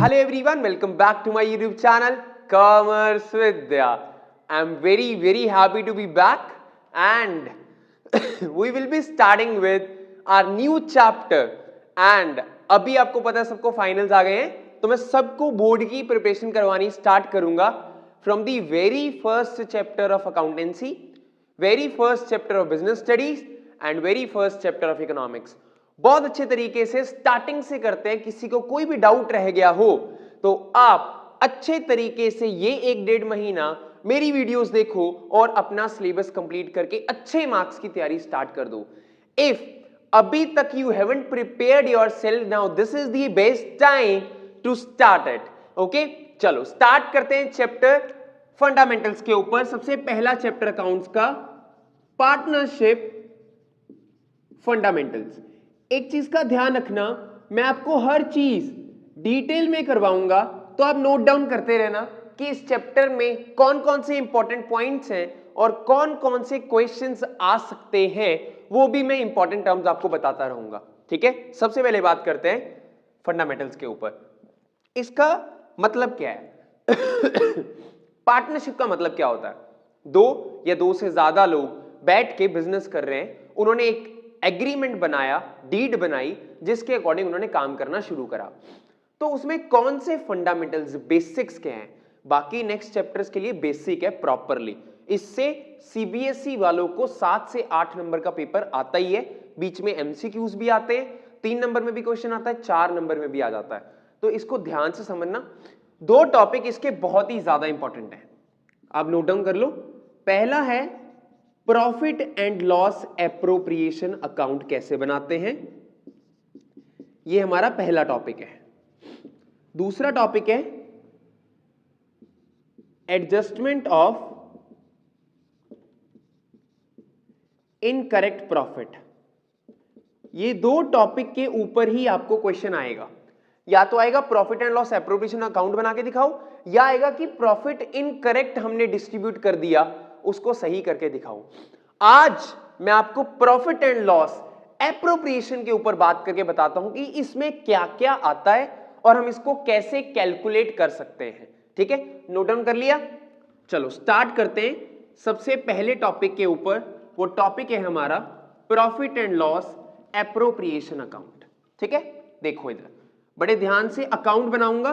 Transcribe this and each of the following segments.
Hello everyone, welcome back to my YouTube channel Commerce Vidya. I'm very happy to be back and we will be starting with our new chapter and अभी आपको पता है सबको finals आ गए हैं तो मैं सबको बोर्ड की प्रिपरेशन करवानी स्टार्ट करूंगा from the very first chapter of accountancy, very first chapter of business studies and very first chapter of economics. बहुत अच्छे तरीके से स्टार्टिंग से करते हैं। किसी को कोई भी डाउट रह गया हो तो आप अच्छे तरीके से ये 1-1.5 महीना मेरी वीडियोस देखो और अपना सिलेबस कंप्लीट करके अच्छे मार्क्स की तैयारी स्टार्ट कर दो। इफ अभी तक you haven't prepared yourself, now this is the best time to start it. Okay, चलो स्टार्ट करते हैं चैप्टर फंडामेंटल्स के ऊपर। सबसे पहला चैप्टर अकाउंट्स का पार्टनरशिप फंडामेंटल्स। एक चीज का ध्यान रखना, मैं आपको हर चीज डिटेल में करवाऊंगा तो आप नोट डाउन करते रहना कि इस चैप्टर में कौन कौन से इंपॉर्टेंट पॉइंट्स हैं और कौन कौन से क्वेश्चंस आ सकते हैं, वो भी मैं इंपॉर्टेंट टर्म्स आपको बताता रहूंगा। ठीक है, सबसे पहले बात करते हैं फंडामेंटल्स के ऊपर। इसका मतलब क्या है? पार्टनरशिप का मतलब क्या होता है? दो या दो से ज्यादा लोग बैठ के बिजनेस कर रहे हैं, उन्होंने एक एग्रीमेंट बनाया, डीड बनाई, जिसके अकॉर्डिंग उन्होंने काम करना शुरू करा। तो उसमें कौन से फंडामेंटल्स, बेसिक्स क्या हैं? बाकी नेक्स्ट चैप्टर्स के लिए बेसिक है प्रॉपरली। इससे सीबीएसई वालों को 7 से 8 नंबर का पेपर आता ही है, बीच में एमसीक्यूज भी आते हैं, 3 नंबर में भी क्वेश्चन आता है, 4 नंबर में भी आ जाता है। तो इसको ध्यान से समझना। 2 टॉपिक इसके बहुत ही ज्यादा इंपॉर्टेंट है, आप नोट डाउन कर लो। पहला है profit and loss appropriation account कैसे बनाते हैं, ये हमारा पहला टॉपिक है। दूसरा टॉपिक है एडजस्टमेंट ऑफ इनकरेक्ट प्रॉफिट। ये 2 टॉपिक के ऊपर ही आपको क्वेश्चन आएगा। या तो आएगा profit and loss appropriation account बना के दिखाओ, या आएगा कि प्रॉफिट इनकरेक्ट हमने डिस्ट्रीब्यूट कर दिया, उसको सही करके दिखाओ। आज मैं आपको प्रॉफिट एंड लॉस एप्रोप्रिएशन के ऊपर बात करके बताता हूं कि इसमें क्या क्या आता है और हम इसको कैसे कैलकुलेट कर सकते हैं। ठीक है, नोट डाउन कर लिया? चलो स्टार्ट करते हैं सबसे पहले टॉपिक के ऊपर। वो टॉपिक है हमारा profit and loss appropriation account. ठीक है, देखो इधर बड़े ध्यान से अकाउंट बनाऊंगा,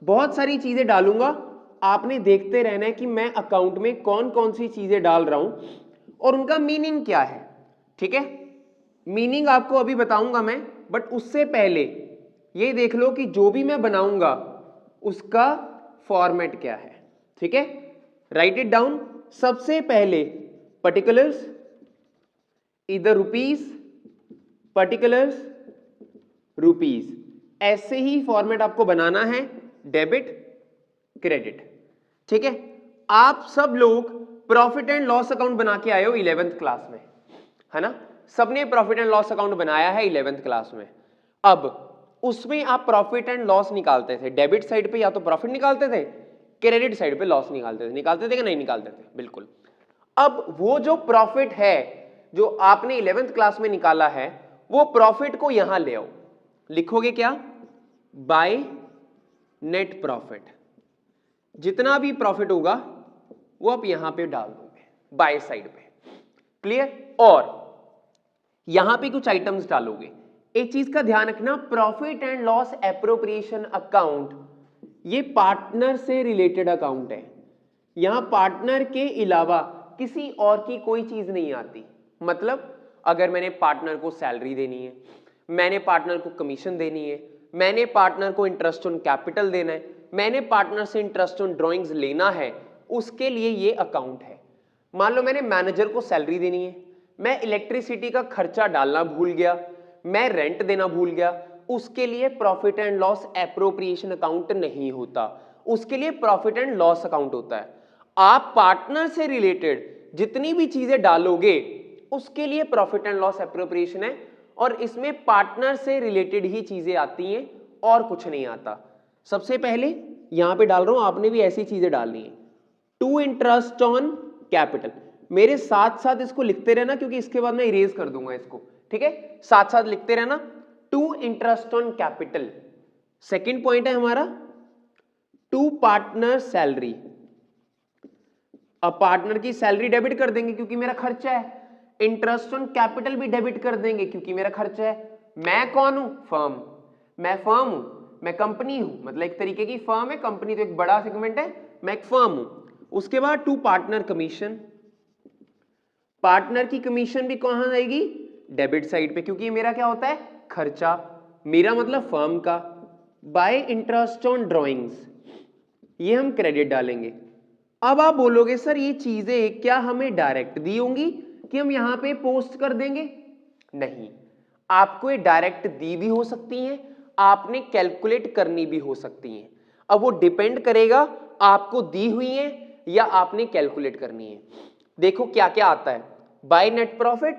बहुत सारी चीजें डालूंगा, आपने देखते रहना है कि मैं अकाउंट में कौन कौन सी चीजें डाल रहा हूं और उनका मीनिंग क्या है। ठीक है, मीनिंग आपको अभी बताऊंगा मैं, बट उससे पहले ये देख लो कि जो भी मैं बनाऊंगा उसका फॉर्मेट क्या है। ठीक है, राइट इट डाउन। सबसे पहले पर्टिकुलर्स, इधर रुपीस, पर्टिकुलर्स, रुपीस, ऐसे ही फॉर्मेट आपको बनाना है, डेबिट क्रेडिट। ठीक है, आप सब लोग प्रॉफिट एंड लॉस अकाउंट बना के आए हो 11th क्लास में, है ना? सबने प्रॉफिट एंड लॉस अकाउंट बनाया है 11th क्लास में। अब उसमें आप प्रॉफिट एंड लॉस निकालते थे, डेबिट साइड पे या तो प्रॉफिट निकालते थे, क्रेडिट साइड पे लॉस निकालते थे कि नहीं निकालते थे? बिल्कुल। अब वो जो प्रॉफिट है जो आपने 11th क्लास में निकाला है, वो प्रॉफिट को यहां ले आओ। लिखोगे क्या? Bye net profit. जितना भी प्रॉफिट होगा वो आप यहां पे डाल दोगे बाय साइड पे। क्लियर? और यहां पे कुछ आइटम्स डालोगे। एक चीज का ध्यान रखना, profit and loss appropriation account ये पार्टनर से रिलेटेड अकाउंट है। यहां पार्टनर के अलावा किसी और की कोई चीज नहीं आती। मतलब अगर मैंने पार्टनर को सैलरी देनी है, मैंने पार्टनर को कमीशन देनी है, मैंने पार्टनर को इंटरेस्ट ऑन कैपिटल देना है, मैंने पार्टनर से इंटरेस्ट ऑन ड्रॉइंग्स लेना है, उसके लिए ये अकाउंट है। मान लो मैंने मैनेजर को सैलरी देनी है, मैं इलेक्ट्रिसिटी का खर्चा डालना भूल गया, मैं रेंट देना भूल गया, उसके लिए profit and loss appropriation account नहीं होता, उसके लिए प्रॉफिट एंड लॉस अकाउंट होता है। आप पार्टनर से रिलेटेड जितनी भी चीजें डालोगे उसके लिए प्रॉफिट एंड लॉस एप्रोप्रिएशन है, और इसमें पार्टनर से रिलेटेड ही चीजें आती हैं और कुछ नहीं आता। सबसे पहले यहां पे डाल रहा हूं, आपने भी ऐसी चीजें डालनी है। टू इंटरेस्ट ऑन कैपिटल, मेरे साथ साथ इसको लिखते रहना क्योंकि इसके बाद मैं इरेज कर दूंगा इसको। ठीक है, साथ साथ लिखते रहना। To interest on capital. Second point है हमारा टू पार्टनर सैलरी। अब पार्टनर की सैलरी डेबिट कर देंगे क्योंकि मेरा खर्चा है, इंटरेस्ट ऑन कैपिटल भी डेबिट कर देंगे क्योंकि मेरा खर्चा है। मैं कौन हूं? फर्म। मैं फर्म हूं, मैं कंपनी हूं, मतलब एक तरीके की फर्म है, कंपनी तो एक बड़ा सेगमेंट है, मैं एक फर्म हूं। उसके बाद टू पार्टनर कमीशन। पार्टनर की कमीशन भी कहां आएगी? डेबिट साइड पे, क्योंकि ये मेरा क्या होता है? खर्चा। मेरा मतलब फर्म का। बाय इंटरेस्ट ऑन ड्रॉइंग्स, ये हम क्रेडिट डालेंगे। अब आप बोलोगे सर ये चीजें क्या हमें डायरेक्ट दी होंगी कि हम यहां पे पोस्ट कर देंगे? नहीं, आपको ये डायरेक्ट दी भी हो सकती हैं, आपने कैलकुलेट करनी भी हो सकती हैं। अब वो डिपेंड करेगा आपको दी हुई है या आपने कैलकुलेट करनी है। देखो क्या क्या आता है, by net profit,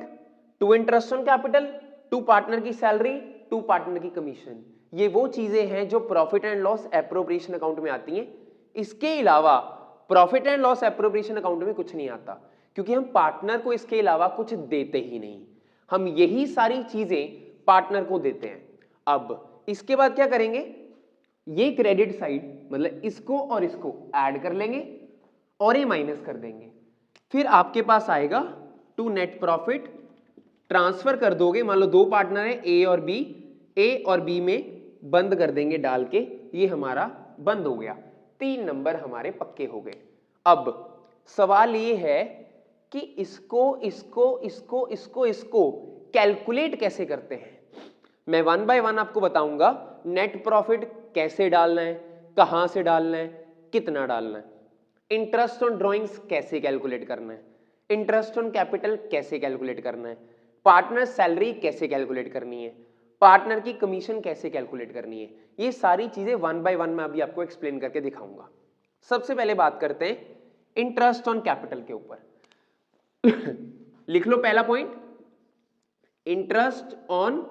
to interest on capital, to partner की सैलरी, टू पार्टनर की कमीशन। ये वो चीजें हैं जो profit and loss appropriation account में आती हैं। इसके अलावा profit and loss appropriation account में कुछ नहीं आता, क्योंकि हम पार्टनर को इसके अलावा कुछ देते ही नहीं, हम यही सारी चीजें पार्टनर को देते हैं। अब इसके बाद क्या करेंगे, ये क्रेडिट साइड मतलब इसको और इसको ऐड कर लेंगे और ये माइनस कर देंगे। फिर आपके पास आएगा टू नेट प्रॉफिट, ट्रांसफर कर दोगे, मान लो दो पार्टनर है ए और बी, ए और बी में बंद कर देंगे डाल के, ये हमारा बंद हो गया, 3 नंबर हमारे पक्के हो गए। अब सवाल ये है कि इसको इसको इसको इसको इसको कैलकुलेट कैसे करते हैं। मैं 1 बाय 1 आपको बताऊंगा नेट प्रॉफिट कैसे डालना है, कहां से डालना है, कितना डालना है, इंटरेस्ट ऑन ड्रॉइंग्स कैसे कैलकुलेट करना है, इंटरेस्ट ऑन कैपिटल कैसे कैलकुलेट करना है, पार्टनर सैलरी कैसे कैलकुलेट करनी है, पार्टनर की कमीशन कैसे कैलकुलेट करनी है। ये सारी चीजें 1 बाय 1 में अभी आपको एक्सप्लेन करके दिखाऊंगा। सबसे पहले बात करते हैं इंटरेस्ट ऑन कैपिटल के ऊपर। लिख लो पहला point, interest on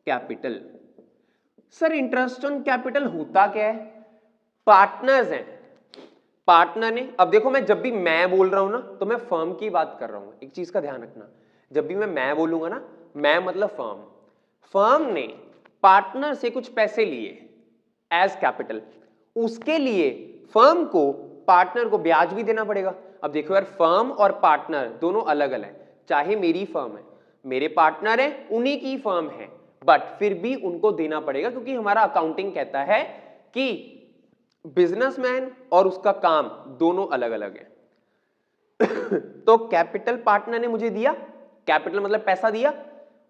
capital. Sir interest on capital होता क्या है? पार्टनर्स हैं, पार्टनर ने, अब देखो मैं जब भी मैं बोल रहा हूं ना तो मैं फर्म की बात कर रहा हूं, एक चीज का ध्यान रखना, जब भी मैं बोलूंगा ना, मैं मतलब फर्म, फर्म ने पार्टनर से कुछ पैसे लिए एज कैपिटल, उसके लिए फर्म को पार्टनर को ब्याज भी देना पड़ेगा। अब देखो यार, फर्म और पार्टनर दोनों अलग अलग है, चाहे मेरी फर्म है, मेरे पार्टनर है, उन्हीं की फर्म है, बट फिर भी उनको देना पड़ेगा, क्योंकि हमारा अकाउंटिंग कहता है कि बिजनेसमैन और उसका काम दोनों अलग अलग है। तो कैपिटल पार्टनर ने मुझे दिया, कैपिटल मतलब पैसा दिया,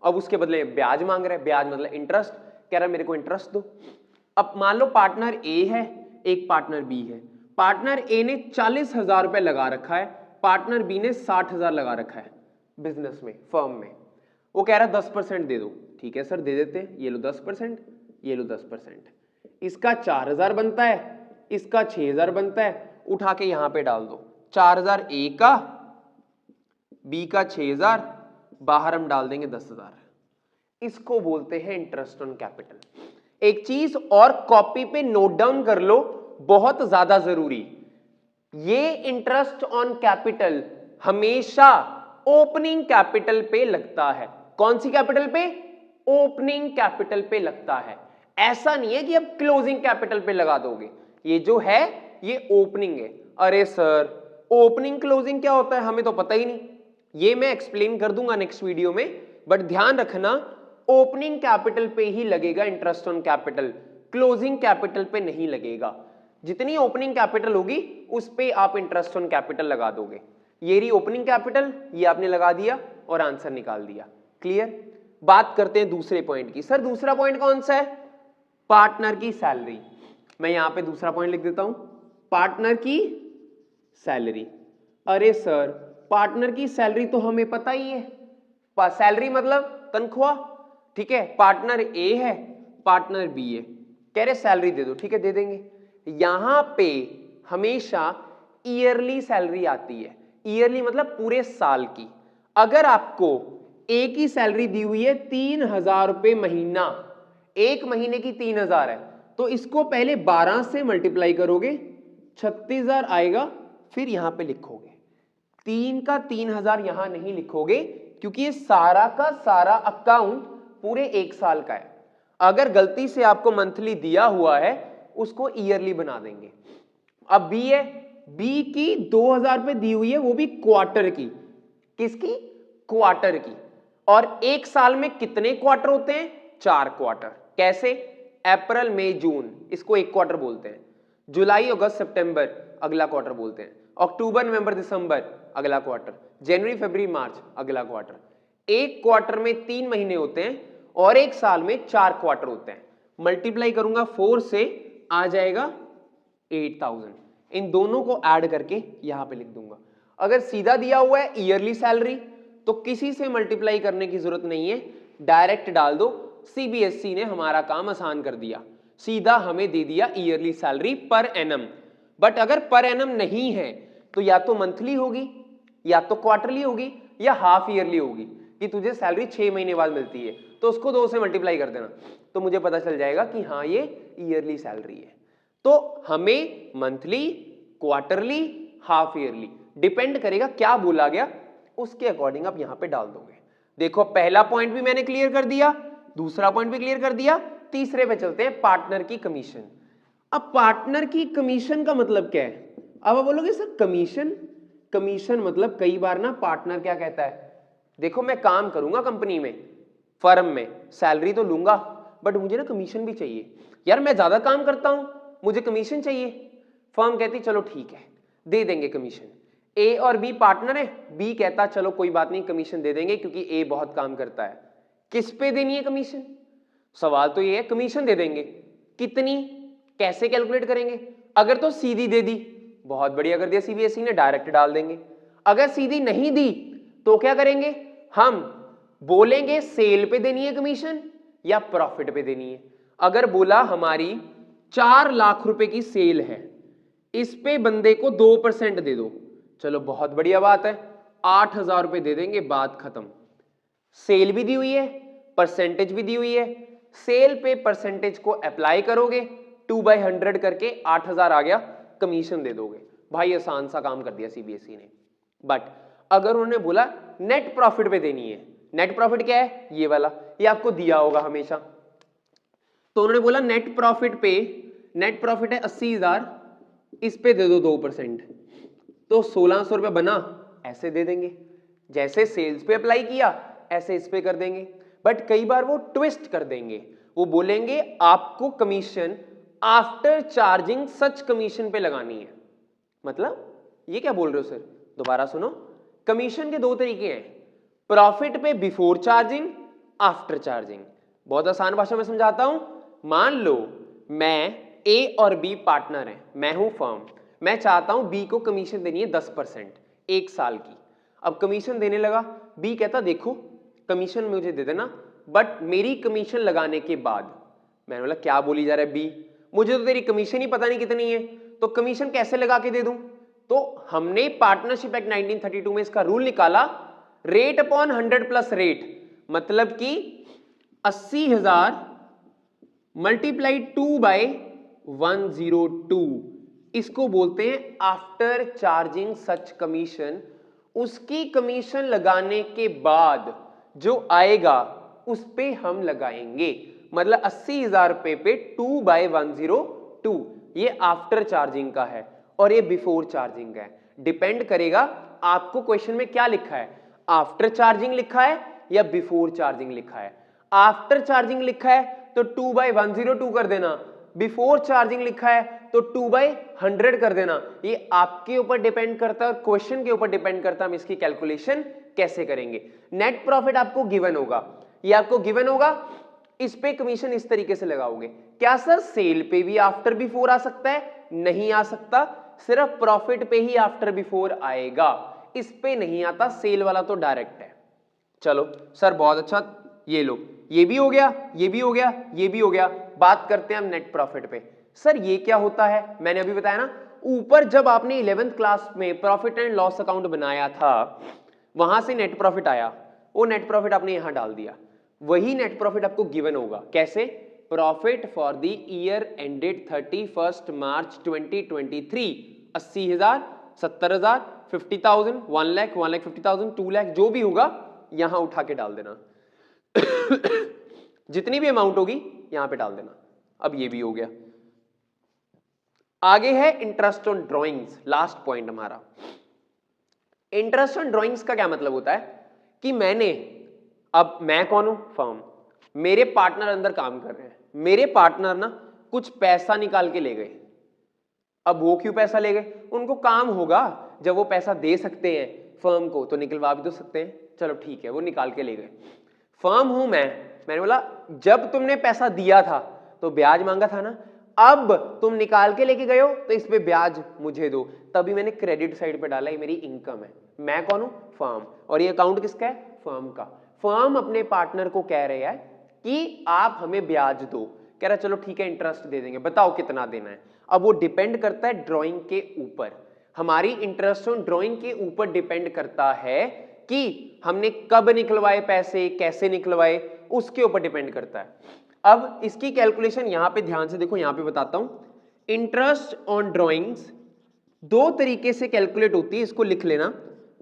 अब उसके बदले ब्याज मांग रहा है, ब्याज मतलब इंटरेस्ट, कह रहा है मेरे को इंटरेस्ट दो। अब मान लो पार्टनर ए है, एक पार्टनर बी है, पार्टनर ए ने 40,000 रुपए लगा रखा है, पार्टनर बी ने 60,000 लगा रखा है बिजनेस में, फर्म में। वो कह रहा है 10% दे दो, ठीक है सर दे देते हैं, ये लो 10%, ये लो 10%, इसका 4,000 बनता है, इसका 6,000 बनता है, उठा के यहां पे डाल दो, 4,000 ए का, बी का 6,000, बाहर हम डाल देंगे 10,000। इसको बोलते हैं इंटरेस्ट ऑन कैपिटल। एक चीज और कॉपी पे नोट डाउन कर लो, बहुत ज्यादा जरूरी, ये इंटरेस्ट ऑन कैपिटल हमेशा ओपनिंग कैपिटल पे लगता है। कौन सी कैपिटल पे? ओपनिंग कैपिटल पे लगता है। ऐसा नहीं है कि अब क्लोजिंग कैपिटल पे लगा दोगे, ये जो है ये ओपनिंग है। अरे सर ओपनिंग क्लोजिंग क्या होता है, हमें तो पता ही नहीं, ये मैं एक्सप्लेन कर दूंगा नेक्स्ट वीडियो में, बट ध्यान रखना ओपनिंग कैपिटल पे ही लगेगा interest on capital, closing capital पे नहीं लगेगा। जितनी ओपनिंग कैपिटल होगी उस पे आप इंटरेस्ट ऑन कैपिटल लगा दोगे। ये रही ओपनिंग कैपिटल, ये आपने लगा दिया और आंसर निकाल दिया। क्लियर? बात करते हैं दूसरे पॉइंट की। सर दूसरा पॉइंट कौन सा है? पार्टनर की सैलरी। मैं यहां पे दूसरा पॉइंट लिख देता हूं, पार्टनर की सैलरी। अरे सर पार्टनर की सैलरी तो हमें पता ही है, सैलरी मतलब तनख्वाह, ठीक है। पार्टनर ए है, पार्टनर बी है, कह रहे सैलरी दे दो, ठीक है दे देंगे। यहां पे हमेशा ईयरली सैलरी आती है, ईयरली मतलब पूरे साल की। अगर आपको ए की सैलरी दी हुई है 3,000 रुपए महीना, एक महीने की 3,000 है, तो इसको पहले 12 से मल्टीप्लाई करोगे, 36,000 आएगा, फिर यहां पे लिखोगे। 3 का 3,000 यहां नहीं लिखोगे, क्योंकि ये सारा का सारा अकाउंट पूरे एक साल का है। अगर गलती से आपको मंथली दिया हुआ है उसको ईयरली बना देंगे। अब बी है, बी की 2000 रुपए दी हुई है, वो भी क्वार्टर की। किसकी? क्वार्टर की। और एक साल में कितने क्वार्टर होते हैं? 4 क्वार्टर। कैसे? अप्रैल मई जून, इसको एक क्वार्टर बोलते हैं। जुलाई अगस्त सितंबर अगला क्वार्टर बोलते हैं। अक्टूबर नवंबर दिसंबर अगला क्वार्टर। जनवरी फरवरी मार्च अगला क्वार्टर। एक क्वार्टर में 3 महीने होते हैं और एक साल में 4 क्वार्टर होते हैं। मल्टीप्लाई करूंगा 4 से, आ जाएगा 8000। इन दोनों को ऐड करके यहां पे लिख दूंगा। अगर सीधा दिया हुआ है ईयरली सैलरी तो किसी से मल्टीप्लाई करने की जरूरत नहीं है, डायरेक्ट डाल दो। सीबीएसई ने हमारा काम आसान कर दिया, सीधा हमें दे दिया yearly salary per annum. But अगर पर एनम नहीं है तो या तो मंथली होगी, या तो क्वार्टरली होगी, या हाफ ईयरली होगी कि तुझे सैलरी 6 महीने बाद मिलती है, तो उसको 2 से मल्टीप्लाई कर देना तो मुझे पता चल जाएगा कि हाँ ये ईयरली सैलरी है। तो हमें monthly, quarterly, half yearly depend करेगा क्या बोला गया, उसके अकॉर्डिंग आप यहां पे डाल दोगे। देखो पहला पॉइंट भी मैंने क्लियर कर दिया, दूसरा पॉइंट भी क्लियर कर दिया, तीसरे पे चलते हैं, पार्टनर की कमीशन। अब पार्टनर की कमीशन का मतलब क्या है? अब आप बोलोगे सर कमीशन, कमीशन मतलब कई बार ना पार्टनर क्या कहता है, देखो मैं काम करूंगा कंपनी में, फर्म में, सैलरी तो लूंगा बट मुझे ना कमीशन भी चाहिए। यार मैं ज्यादा काम करता हूं, मुझे कमीशन चाहिए। फर्म कहती चलो ठीक है दे देंगे कमीशन। ए और बी पार्टनर है, बी कहता चलो कोई बात नहीं कमीशन दे देंगे क्योंकि ए बहुत काम करता है। किस पे देनी है कमीशन? सवाल तो ये है, कमीशन दे देंगे, कितनी, कैसे कैलकुलेट करेंगे? अगर तो सीधी दे दी, बहुत बढ़िया कर दिया सीबीएसई ने, डायरेक्ट डाल देंगे। अगर सीधी नहीं दी तो क्या करेंगे? हम बोलेंगे सेल पे देनी है कमीशन या प्रॉफिट पे देनी है। अगर बोला हमारी 4 लाख रुपए की सेल है, इस पे बंदे को 2% दे दो, चलो बहुत बढ़िया बात है, 8000 रुपए दे देंगे, बात खत्म। सेल भी दी हुई है, परसेंटेज भी दी हुई है, सेल पे परसेंटेज को अप्लाई करोगे, 2/100 करके 8000 आ गया, कमीशन दे दोगे। भाई आसान सा काम कर दिया सीबीएसई ने। बट अगर उन्होंने बोला नेट प्रॉफिट पे देनी है, नेट प्रॉफिट क्या है? ये वाला, ये आपको दिया होगा हमेशा। तो उन्होंने बोला नेट प्रॉफिट पे, नेट प्रॉफिट है 80,000, इस पे दे दो 2%, तो 1600 रुपए बना, ऐसे दे देंगे। जैसे सेल्स पे अप्लाई किया ऐसे इस पे कर देंगे। बट कई बार वो ट्विस्ट कर देंगे, वो बोलेंगे आपको कमीशन आफ्टर चार्जिंग सच कमीशन पे लगानी है। मतलब ये क्या बोल रहे हो सर? दोबारा सुनो, कमीशन के 2 तरीके हैं, प्रॉफिट पे बिफोर चार्जिंग, आफ्टर चार्जिंग। बहुत आसान भाषा में समझाता हूं। मान लो मैं ए और बी पार्टनर हैं, मैं हूं फर्म, मैं चाहता हूं बी को कमीशन देनी है 10% 1 साल की। अब कमीशन देने लगा, बी कहता देखो कमीशन मुझे दे देना बट मेरी कमीशन लगाने के बाद। मैंने बोला क्या बोली जा रहा है बी, मुझे तो तेरी कमीशन ही पता नहीं कितनी है, तो कमीशन कैसे लगा के दे दूं? तो हमने पार्टनरशिप एक्ट 1932 में इसका रूल निकाला, रेट अपॉन 100 प्लस रेट, मतलब कि 80,000 मल्टीप्लाई 2/102, इसको बोलते हैं आफ्टर चार्जिंग सच कमीशन। उसकी कमीशन लगाने के बाद जो आएगा उस पे हम लगाएंगे, मतलब 80,000 रुपए पे 2/102, ये आफ्टर चार्जिंग का है और ये बिफोर चार्जिंग का है। डिपेंड करेगा आपको क्वेश्चन में क्या लिखा है, आफ्टर चार्जिंग लिखा है या बिफोर चार्जिंग लिखा है। आफ्टर चार्जिंग लिखा है तो 2/102 कर देना, बिफोर चार्जिंग लिखा है तो 2/100 कर देना। ये आपके ऊपर डिपेंड करता है और क्वेश्चन के ऊपर डिपेंड करता है हम इसकी कैलकुलेशन कैसे करेंगे। नेट प्रॉफिट आपको गिवन होगा, ये आपको गिवन होगा, इस पे कमीशन इस तरीके से लगाओगे। क्या सर सेल पे भी आफ्टर बिफोर आ सकता है? नहीं आ सकता, सिर्फ प्रॉफिट पे ही आफ्टर बिफोर आएगा, इस पे नहीं आता, सेल वाला तो डायरेक्ट है। चलो सर बहुत अच्छा, ये लो, ये भी हो गया, ये भी हो गया, ये भी हो गया। बात करते हैं हम नेट प्रॉफिट पे। सर ये क्या होता है? मैंने अभी बताया ना, ऊपर जब आपने 11th क्लास में प्रॉफिट एंड लॉस अकाउंट बनाया था वहां से नेट प्रॉफिट आया, वो नेट प्रॉफिट आपने यहां डाल दिया, वही नेट प्रॉफिट आपको गिवन होगा। कैसे? Profit for the year ended 31 मार्च 2023, 80,000, 70,000, 50,000, 1 लाख, 1,50,000, 2 लाख, जो भी होगा यहां उठा के डाल देना। जितनी भी अमाउंट होगी यहां पे डाल देना। अब ये भी हो गया। आगे है interest on drawings, last point हमारा। इंटरेस्ट ऑन ड्राइंग्स का क्या मतलब होता है कि अब मैं कौन हूं? फर्म। मेरे पार्टनर अंदर काम कर रहे हैं, मेरे पार्टनर ना कुछ पैसा निकाल के ले गए। अब वो क्यों पैसा ले गए? उनको काम होगा, जब वो पैसा दे सकते हैं फर्म को तो निकलवा भी तो सकते हैं। चलो ठीक है, वो निकाल के ले गए। फर्म हूं मैंने बोला जब तुमने पैसा दिया था तो ब्याज मांगा था ना, अब तुम निकाल के लेके गए हो तो इस पे ब्याज मुझे दो। तभी मैंने क्रेडिट साइड पे डाला, ये मेरी इनकम है। मैं कौन हूं? फर्म। और ये अकाउंट किसका है? फर्म का। फर्म अपने पार्टनर को कह रहे हैं कि आप हमें ब्याज दो। कह रहा चलो ठीक है, इंटरेस्ट दे देंगे, बताओ कितना देना है। अब वो डिपेंड करता है ड्राइंग के ऊपर, हमारी इंटरेस्ट ऑन ड्राइंग के ऊपर डिपेंड करता है कि हमने कब निकलवाए पैसे, कैसे निकलवाए, उसके ऊपर डिपेंड करता है। अब इसकी कैलकुलेशन यहां पे ध्यान से देखो, यहां पे बताता हूं। इंटरेस्ट ऑन ड्राइंग्स दो तरीके से कैलकुलेट होती है, इसको लिख लेना।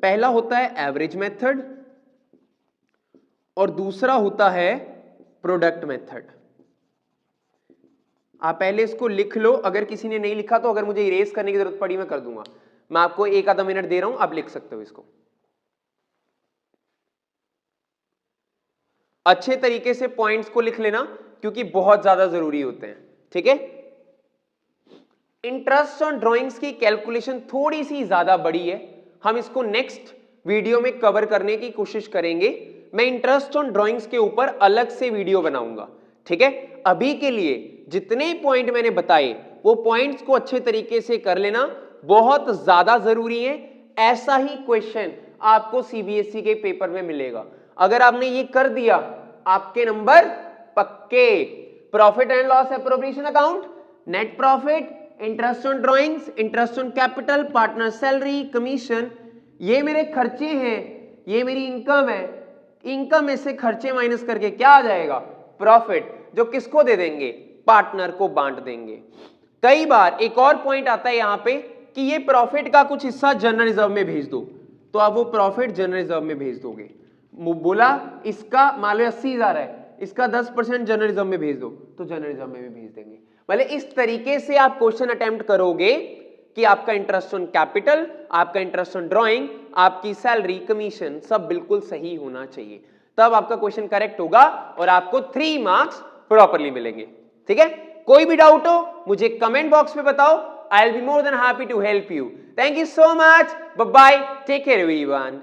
पहला होता है एवरेज मेथड और दूसरा होता है प्रोडक्ट मेथड। आप पहले इसको लिख लो, अगर किसी ने नहीं लिखा तो अगर मुझे इरेज करने की जरूरत पड़ी मैं कर दूंगा। मैं आपको एक आधा मिनट दे रहा हूं, आप लिख सकते हो इसको। अच्छे तरीके से पॉइंट्स को लिख लेना क्योंकि बहुत ज्यादा जरूरी होते हैं, ठीक है। इंटरेस्ट ऑन ड्राइंग्स की कैलकुलेशन थोड़ी सी ज्यादा बड़ी है, हम इसको नेक्स्ट वीडियो में कवर करने की कोशिश करेंगे। मैं इंटरेस्ट ऑन ड्राइंग्स के ऊपर अलग से वीडियो बनाऊंगा, ठीक है। अभी के लिए जितने पॉइंट मैंने बताए वो पॉइंट्स को अच्छे तरीके से कर लेना, बहुत ज्यादा जरूरी है। ऐसा ही क्वेश्चन आपको सीबीएसई के पेपर में मिलेगा। अगर आपने ये कर दिया आपके नंबर पक्के। Profit and loss appropriation account, net profit, interest on drawings, interest on capital, partner salary, commission, ये मेरे खर्चे हैं, ये मेरी इनकम है। इनकम में से खर्चे माइनस करके क्या आ जाएगा? प्रॉफिट, जो किसको दे देंगे? पार्टनर को बांट देंगे। कई बार एक और पॉइंट आता है यहां पे कि ये प्रॉफिट का कुछ हिस्सा जनरल रिजर्व में भेज दो, तो आप वो प्रॉफिट जनरल रिजर्व में भेज दोगे। बोला इसका मान लो 80,000 है, इसका 10% जनरल रिजर्व में भेज दो, तो जनरल रिजर्व में भी भेज देंगे। मतलब इस तरीके से आप क्वेश्चन अटेम्प्ट करोगे कि आपका इंटरेस्ट ऑन कैपिटल, आपका इंटरेस्ट ऑन ड्राइंग, आपकी सैलरी, कमीशन सब बिल्कुल सही होना चाहिए, तब आपका क्वेश्चन करेक्ट होगा और आपको 3 मार्क्स प्रॉपरली मिलेंगे, ठीक है। कोई भी डाउट हो मुझे कमेंट बॉक्स में बताओ, I will be more than happy to help you. Thank you so much, bye bye, take care everyone.